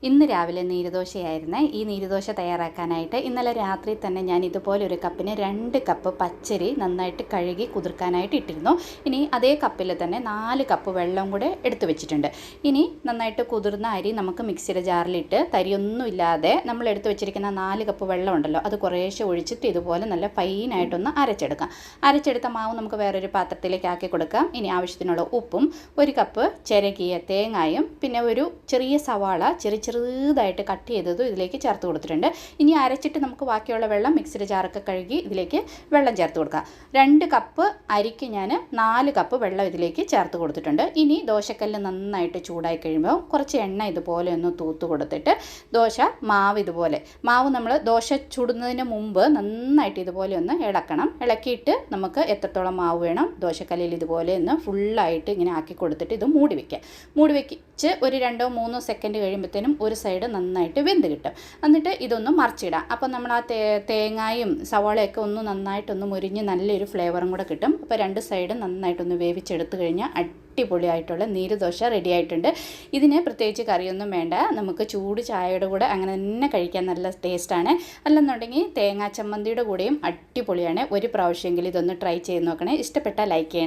ഇന്ന് രാവിലെ നീരുദോശയായിരുന്നു. ഈ നീരുദോശ തയ്യാറാക്കാനായിട്ട് ഇന്നലെ രാത്രി തന്നെ ഞാൻ ഇതുപോലെ ഒരു കപ്പിന് 2 കപ്പ് പച്ചരി നന്നായിട്ട് കഴുകി കുതിർക്കാനായിട്ട് ഇട്ടിരുന്നു. ഇനി അതേ കപ്പിൽ തന്നെ 4 കപ്പ് വെള്ളം കൂടെ എടുത്തു വെച്ചിട്ടുണ്ട്. ഇനി നന്നായിട്ട് കുതിർന്ന അരി നമുക്ക് മിക്സിയുടെ ജാറിലിട്ട് തരിയൊന്നും ഇല്ലാതെ നമ്മൾ എടുത്തു വെച്ചിരിക്കുന്ന 4 കപ്പ് വെള്ളം ഉണ്ടല്ലോ, അത് കുറേശ്ശെ ഒഴിച്ചിട്ട് ഇതുപോലെ നല്ല ഫൈനായിട്ടൊന്ന് അരച്ചെടുക്കാം. അരച്ചെടുത്ത മാവ് നമുക്ക് വേറൊരു പാത്രത്തിലേക്ക് ആക്കി കൊടുക്കാം. ഇനി ആവശ്യത്തിനുള്ള ഉപ്പും 1 കപ്പ് ചിരകിയ തേങ്ങായും പിന്നെ ഒരു ചെറിയ സവാള ചെറുതായിട്ട് കട്ട് ചെയ്തതും ഇതിലേക്ക് ചേർത്ത് കൊടുത്തിട്ടുണ്ട്. ഇനി അരച്ചിട്ട് നമുക്ക് ബാക്കിയുള്ള വെള്ളം മിക്സിയുടെ ജാറൊക്കെ കഴുകി ഇതിലേക്ക് വെള്ളം ചേർത്ത് കൊടുക്കാം. 2 കപ്പ് അരിക്ക് ഞാൻ 4 കപ്പ് വെള്ളം ഇതിലേക്ക് ചേർത്ത് കൊടുത്തിട്ടുണ്ട്. ഇനി ദോശക്കല്ല് നന്നായിട്ട് ചൂടായി കഴിയുമ്പോൾ കുറച്ച് എണ്ണ ഇതുപോലെ ഒന്ന് തൂത്ത് കൊടുത്തിട്ട് മാവ് നമ്മൾ ദോശ ചുടുന്നതിന് മുമ്പ് നന്നായിട്ട് ഇതുപോലെ ഒന്ന് ഇളക്കണം. ഇളക്കിയിട്ട് നമുക്ക് എത്രത്തോളം മാവ് വേണം ദോശക്കല്ലിൽ ഇതുപോലെ ഒന്ന് ഫുള്ളായിട്ട് ഇങ്ങനെ ആക്കി കൊടുത്തിട്ട് ഇത് മൂടി വെച്ച് ഒരു 2-3 സെക്കൻഡ് കഴിയുമ്പോഴത്തേനും ഒരു സൈഡ് നന്നായിട്ട് വെന്ത് കിട്ടും. എന്നിട്ട് ഇതൊന്ന് മറിച്ചിടാം. അപ്പോൾ നമ്മൾ ആ തേങ്ങായും സവാളയൊക്കെ ഒന്ന് നന്നായിട്ടൊന്ന് മുരിഞ്ഞ് നല്ലൊരു ഫ്ലേവറും കൂടെ കിട്ടും. അപ്പോൾ 2 സൈഡും നന്നായിട്ടൊന്ന് വേവിച്ചെടുത്ത് കഴിഞ്ഞാൽ അടിപൊളിയായിട്ടുള്ള നീരുദോശ റെഡി ആയിട്ടുണ്ട്. ഇതിന് പ്രത്യേകിച്ച് കറിയൊന്നും വേണ്ട, നമുക്ക് ചൂട് ചായയുടെ കൂടെ അങ്ങനെ തന്നെ കഴിക്കാൻ നല്ല ടേസ്റ്റാണ്. അല്ലെന്നുണ്ടെങ്കിൽ തേങ്ങാ ചമ്മന്തിയുടെ കൂടെയും അടിപൊളിയാണ്. ഒരു പ്രാവശ്യമെങ്കിലും ഇതൊന്ന് ട്രൈ ചെയ്ത് നോക്കണേ. ഇഷ്ടപ്പെട്ടാൽ ലൈക്ക് ചെയ്യണം.